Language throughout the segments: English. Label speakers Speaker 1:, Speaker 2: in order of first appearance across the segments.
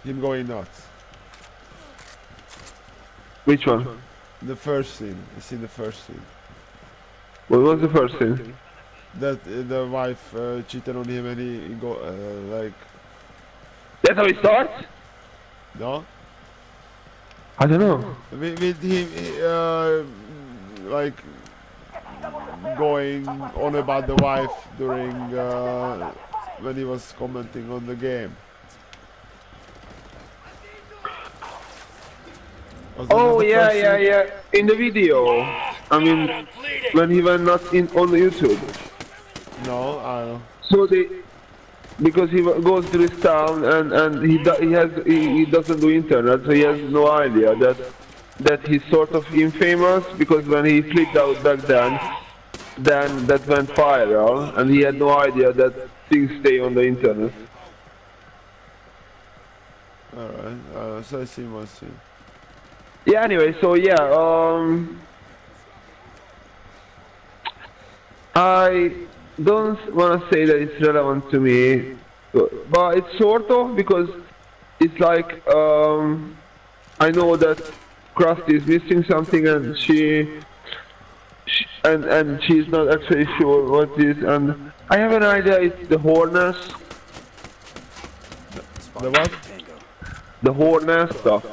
Speaker 1: Him going nuts.
Speaker 2: Which one?
Speaker 1: The first scene. You see the first scene.
Speaker 2: What was the first thing?
Speaker 1: That the wife cheated on him and he go like
Speaker 2: That's how it starts?
Speaker 1: no.
Speaker 2: I don't know.
Speaker 1: With him like going on about the wife during when he was commenting on the game. Was that not
Speaker 2: Oh
Speaker 1: the
Speaker 2: yeah,
Speaker 1: first
Speaker 2: yeah,
Speaker 1: scene?
Speaker 2: yeah. In the video. I mean, when he went not in on YouTube.
Speaker 1: No, I don't know.
Speaker 2: So they, because he goes to this town and he doesn't do internet, so he has no idea that he's sort of infamous because when he flipped out back then that went viral and he had no idea that things stay on the internet.
Speaker 1: Alright, so I see one scene.
Speaker 2: Yeah. Anyway, so yeah. I don't want to say that it's relevant to me, but it's sort of because it's like I know that Krusty is missing something and and she's not actually sure what it is, and I have an idea. It's the Hornets,
Speaker 1: The what?
Speaker 2: the Hornets stuff,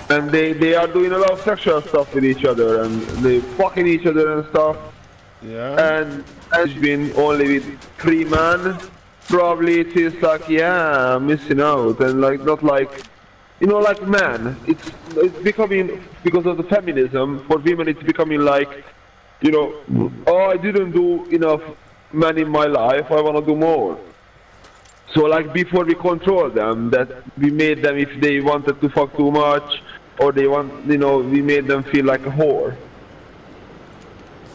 Speaker 2: and they are doing a lot of sexual stuff with each other and they fucking each other and stuff.
Speaker 1: Yeah.
Speaker 2: And it's been only with 3 men. Probably it is like, yeah, I'm missing out, and like not like, you know, like man. It's becoming, because of the feminism for women. It's becoming like, you know, oh, I didn't do enough men in my life. I want to do more. So like before we control them, that we made them if they wanted to fuck too much, or they want, you know, we made them feel like a whore.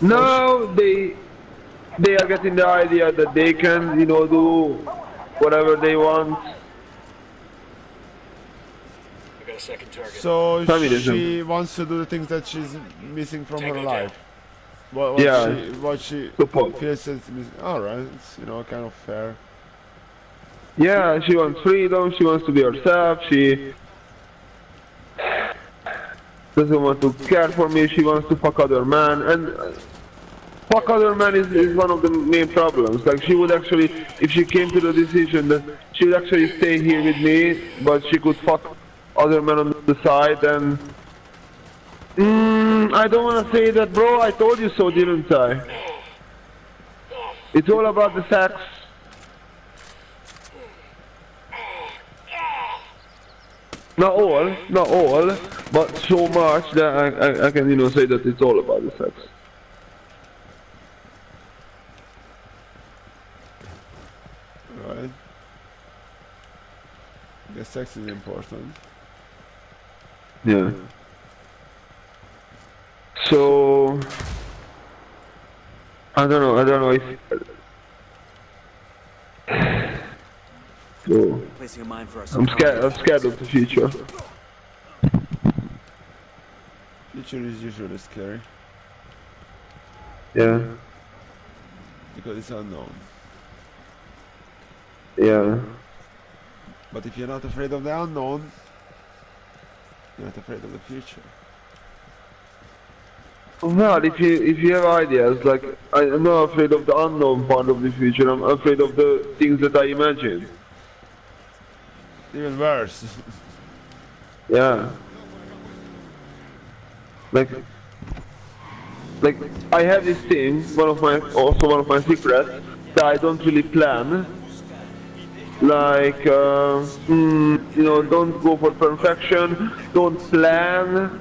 Speaker 2: Now they are getting the idea that they can, you know, do whatever they want.
Speaker 3: I got a second target.
Speaker 1: So
Speaker 2: Feminism.
Speaker 1: she wants to do the things that she's missing from her
Speaker 3: Take it
Speaker 1: life.
Speaker 3: down.
Speaker 1: What she
Speaker 2: Support.
Speaker 1: feels is missing. Alright, it's, you know, kind of fair.
Speaker 2: Yeah, she wants freedom, she wants to be herself, she doesn't want to care for me, she wants to fuck other men, and fuck other men is one of the main problems. Like she would actually, if she came to the decision that she would actually stay here with me, but she could fuck other men on the side, and I don't want to say that, bro, I told you so, didn't I? It's all about the sex. Not all, but so much that I can, you know, say that it's all about the sex.
Speaker 1: Right. I guess sex is important.
Speaker 2: Yeah. So I don't know if so
Speaker 4: Placing a mine for us.
Speaker 2: I'm scared of the future.
Speaker 1: Future is usually scary
Speaker 2: Yeah.
Speaker 1: because it's unknown.
Speaker 2: Yeah.
Speaker 1: But if you're not afraid of the unknown, you're not afraid of the future.
Speaker 2: Well, if you have ideas, like I'm not afraid of the unknown part of the future, I'm afraid of the things that I imagine.
Speaker 1: Even worse.
Speaker 2: Yeah. Like I have this thing, one of my secrets, that I don't really plan. Like you know, don't go for perfection, don't plan,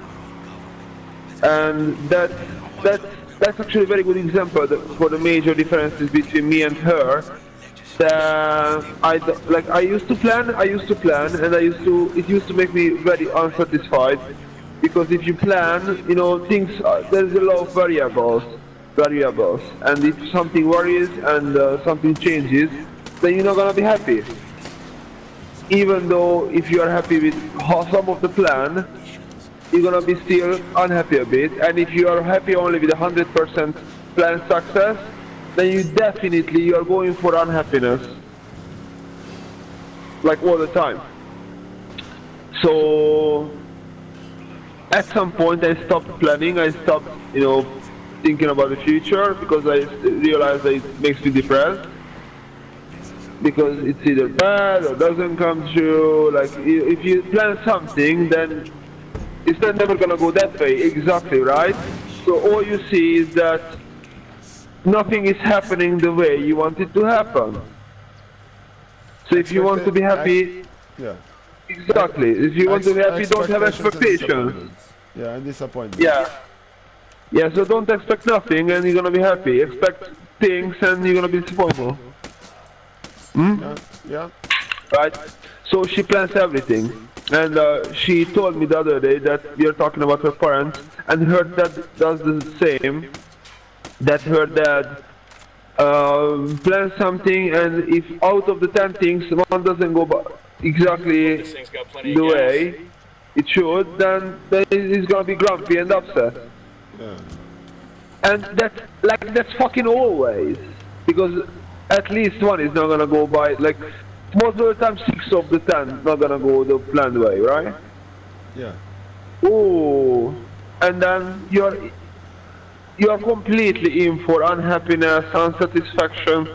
Speaker 2: and that's actually a very good example for the major differences between me and her. I used to plan, and it used to make me very unsatisfied, because if you plan, you know, there's a lot of variables, and if something worries and something changes, then you're not gonna be happy. Even though if you are happy with some of the plan, you're gonna be still unhappy a bit, and if you are happy only with 100% plan success, then you are going for unhappiness. like all the time. So at some point I stopped planning, I stopped, thinking about the future because I realized that it makes me depressed. Because it's either bad or doesn't come true. Like if you plan something, then it's not never gonna go that way exactly, right? So all you see is that nothing is happening the way you want it to happen. So if you want to be happy,
Speaker 1: Yeah.
Speaker 2: exactly. If you want to be happy, don't have
Speaker 1: Expectations and
Speaker 2: expectations.
Speaker 1: disappointments. Yeah, and disappointments.
Speaker 2: Yeah. Yeah, so don't expect nothing and you're gonna be happy. Expect things and you're gonna be disappointed.
Speaker 1: Yeah. Yeah.
Speaker 2: Right? So she plans everything. And she told me the other day that we are talking about her parents, and her dad does the same. That her dad plans something, and if out of the 10 things one doesn't go exactly
Speaker 3: This thing's got plenty
Speaker 2: the
Speaker 3: of gas.
Speaker 2: way it should, then he's gonna be grumpy and upset.
Speaker 1: Yeah.
Speaker 2: And that's fucking always, because at least one is not gonna go by, like most of the time 6 of the 10 not gonna go the planned way, right?
Speaker 1: Yeah.
Speaker 2: Ooh, and then you're completely in for unhappiness, unsatisfaction.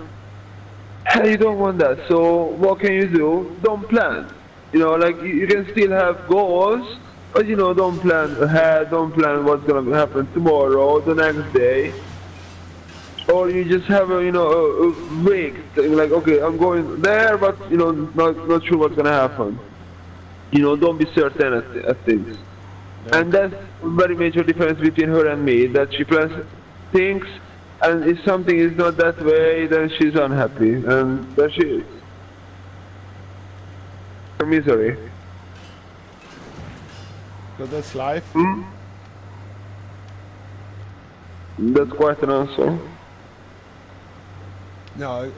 Speaker 2: And you don't want that. So what can you do? Don't plan. Like you can still have goals, but don't plan ahead. Don't plan what's gonna happen tomorrow, the next day. Or you just have a vague thing, like, okay, I'm going there, but not sure what's gonna happen. Don't be certain at things.
Speaker 1: Yeah.
Speaker 2: And that's a very major difference between her and me, that she plans things, and if something is not that way, then she's unhappy, and there she is. Her misery.
Speaker 1: So that's life.
Speaker 2: That's quite an answer.
Speaker 1: No,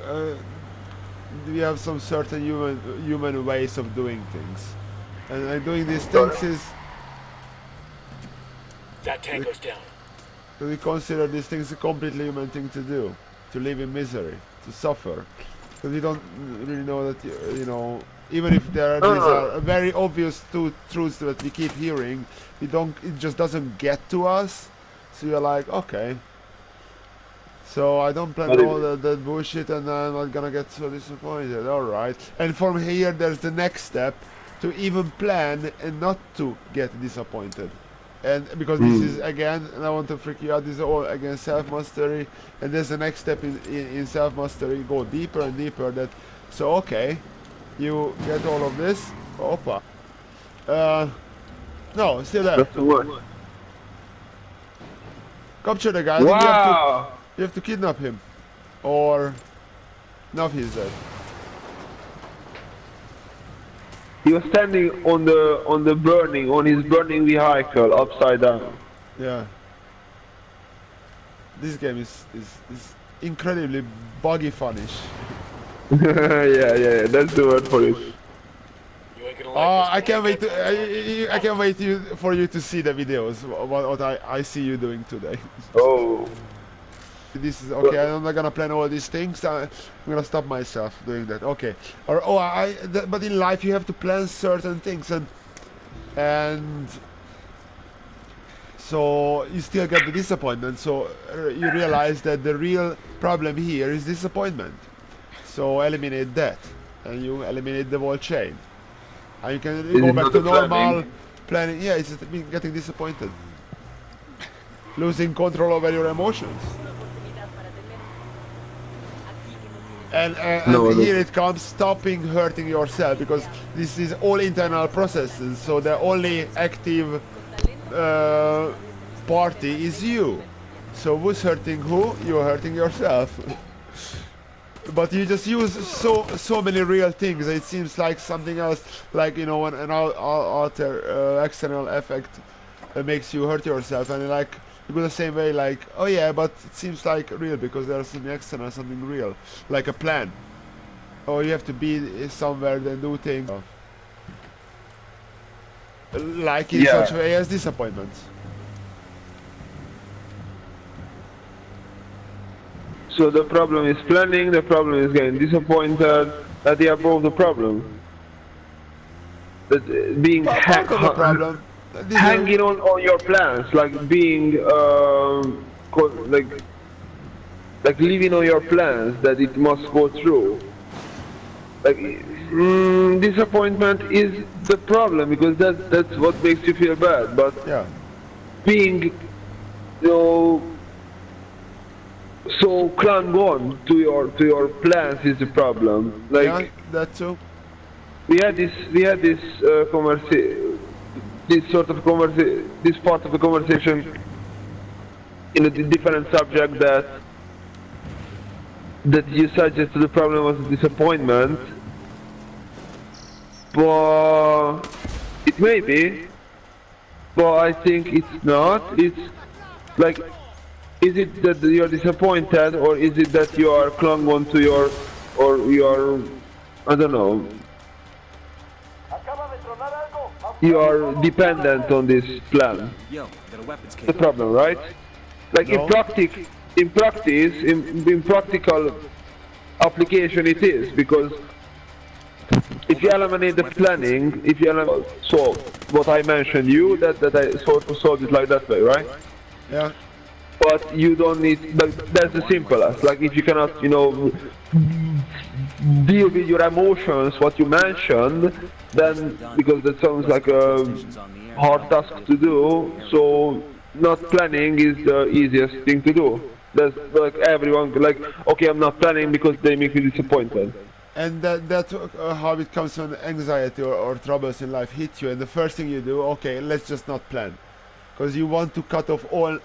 Speaker 1: we have some certain human ways of doing things, and doing these things is
Speaker 3: That tango's down.
Speaker 1: we consider these things a completely human thing to do, to live in misery, to suffer, because we don't really know that even if these are very obvious two truths that we keep hearing, it just doesn't get to us, so you're like, okay. So I don't plan all that bullshit and I'm not gonna get so disappointed, alright. And from here there's the next step, to even plan and not to get disappointed. And because this is, again, and I want to freak you out, this is all again self-mastery, and there's the next step in self-mastery, go deeper and deeper, so okay, you get all of this, opa. No, still there.
Speaker 2: That's the word.
Speaker 1: Capture the guy, I think
Speaker 2: Wow!
Speaker 1: you have to kidnap him. Or... No, he's dead.
Speaker 2: He was standing on his burning vehicle, upside down.
Speaker 1: Yeah. This game is incredibly buggy funnish.
Speaker 2: yeah, that's the word for it.
Speaker 3: You ain't gonna
Speaker 1: Oh,
Speaker 3: like
Speaker 1: I
Speaker 3: this.
Speaker 1: can't wait to I can't wait for you to see the videos what I see you doing today.
Speaker 2: Oh.
Speaker 1: This is okay. I'm not gonna plan all these things. I'm gonna stop myself doing that. Okay. But in life you have to plan certain things, and so you still get the disappointment. So you realize that the real problem here is disappointment. So eliminate that, and you eliminate the whole chain, and you can go back to normal planning. Yeah, it's just getting disappointed, losing control over your emotions. And here it comes, stopping hurting yourself, because this is all internal processes, so the only active party is you. So who's hurting who? You're hurting yourself. But you just use so many real things, it seems like something else, like an outer external effect makes you hurt yourself, and like you go the same way, like, oh yeah, but it seems like real because there's something external, something real, like a plan. Oh, you have to be somewhere, then do things. Like in such a way as disappointments.
Speaker 2: So the problem is planning, the problem is getting disappointed, that they are both the problem. that being
Speaker 1: Part of the problem.
Speaker 2: hanging on your plans, like being like living on your plans that it must go through. Like disappointment is the problem because that's what makes you feel bad. But
Speaker 1: Yeah.
Speaker 2: being, you know, so clung on to your plans is the problem. Like
Speaker 1: Yeah, that too.
Speaker 2: we had this this sort of this part of the conversation in a different subject that you suggested the problem was disappointment, but it may be, but I think it's not. It's like, is it that you're disappointed, or is it that you are clung on to your, or your, I don't know, you are dependent on this plan?
Speaker 4: Yo, got a weapons
Speaker 2: The
Speaker 4: case.
Speaker 2: problem, right? Like
Speaker 1: No.
Speaker 2: in practical application it is, because if you eliminate the planning, if you eliminate, so what I mentioned you, that I sort of solved it like that way, right?
Speaker 1: Yeah.
Speaker 2: But you don't need, like, that's the simplest. Like if you cannot, you know, deal with your emotions, what you mentioned, then, because that sounds like a hard task to do, so not planning is the easiest thing to do. That's like everyone, like, okay, I'm not planning because they make me disappointed.
Speaker 1: And that's how it comes when anxiety or troubles in life hit you, and the first thing you do, okay, let's just not plan, because you want to cut off all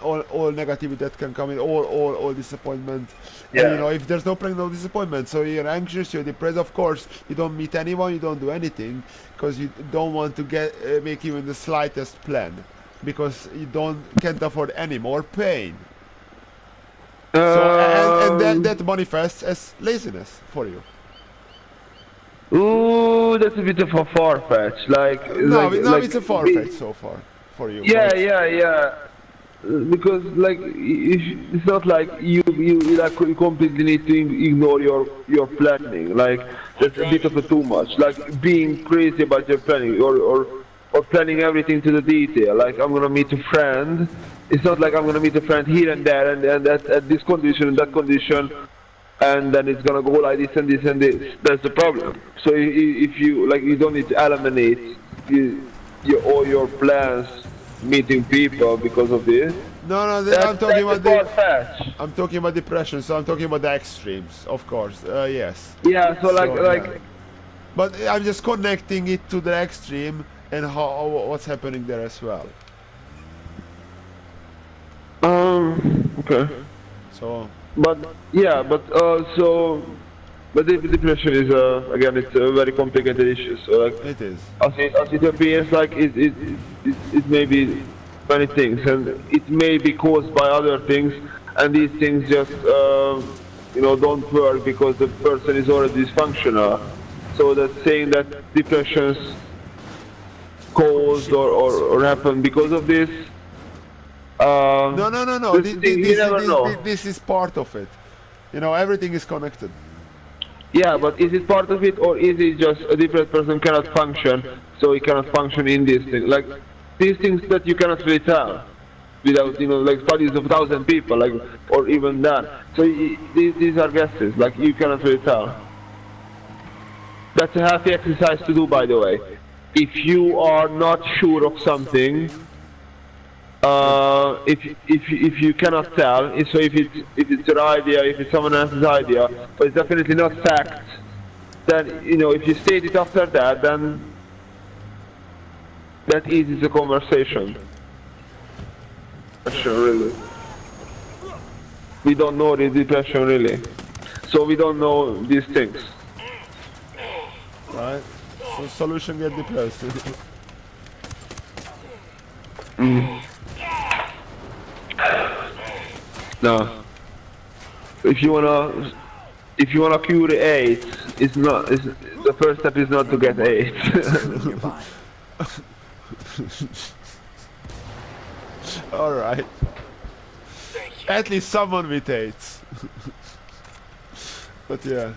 Speaker 1: negativity that can come in, all disappointment.
Speaker 2: Yeah.
Speaker 1: And, you know, if there's no plan, no disappointment. So you're anxious, you're depressed. Of course, you don't meet anyone, you don't do anything, because you don't want to get make even the slightest plan, because you can't afford any more pain. So and that manifests as laziness for you.
Speaker 2: Ooh, that's a bit of a far-fetch. Like,
Speaker 1: No,
Speaker 2: like
Speaker 1: it's a far fetch so far for you.
Speaker 2: Yeah,
Speaker 1: but-
Speaker 2: yeah. Because like it's not like you like you completely need to ignore your planning. Like that's a bit of a too much. Like being crazy about your planning or planning everything to the detail. Like I'm gonna meet a friend. It's not like I'm gonna meet a friend here and there and at this condition and that condition, and then it's gonna go like this and this and this. That's the problem. So if you like, you don't need to eliminate all your plans, meeting people because of this.
Speaker 1: No, I'm talking about
Speaker 2: far-fetched.
Speaker 1: I'm talking about depression. So I'm talking about the extremes, of course. Yes.
Speaker 2: Yeah, so like
Speaker 1: yeah. But I'm just connecting it to the extreme and what's happening there as well.
Speaker 2: Okay.
Speaker 1: So
Speaker 2: But yeah, but the depression is again, it's a very complicated issue. So like
Speaker 1: it is.
Speaker 2: as it appears, like it may be many things, and it may be caused by other things, and these things just you know, don't work because the person is already dysfunctional. So that's saying that depressions caused or happen because of this.
Speaker 1: No.
Speaker 2: You never know.
Speaker 1: This is part of it. You know, everything is connected.
Speaker 2: Yeah, but is it part of it, or is it just a depressed person cannot function, so he cannot function in this thing? Like these things that you cannot really tell without, you know, like studies of 1,000 people, like, or even that. So these are guesses. Like you cannot really tell. That's a healthy exercise to do, by the way. If you are not sure of something, if you cannot tell, so if it's your idea, if it's someone else's idea, but it's definitely not fact, then, you know, if you state it after that, then that eases the conversation. Really. We don't know the depression really, so we don't know these things.
Speaker 1: Right? So solution, get depressed.
Speaker 2: No. If you wanna cure AIDS, the first step is not to get AIDS.
Speaker 4: Nearby.
Speaker 1: Alright.
Speaker 3: Thank you.
Speaker 1: At least someone with AIDS. But yeah.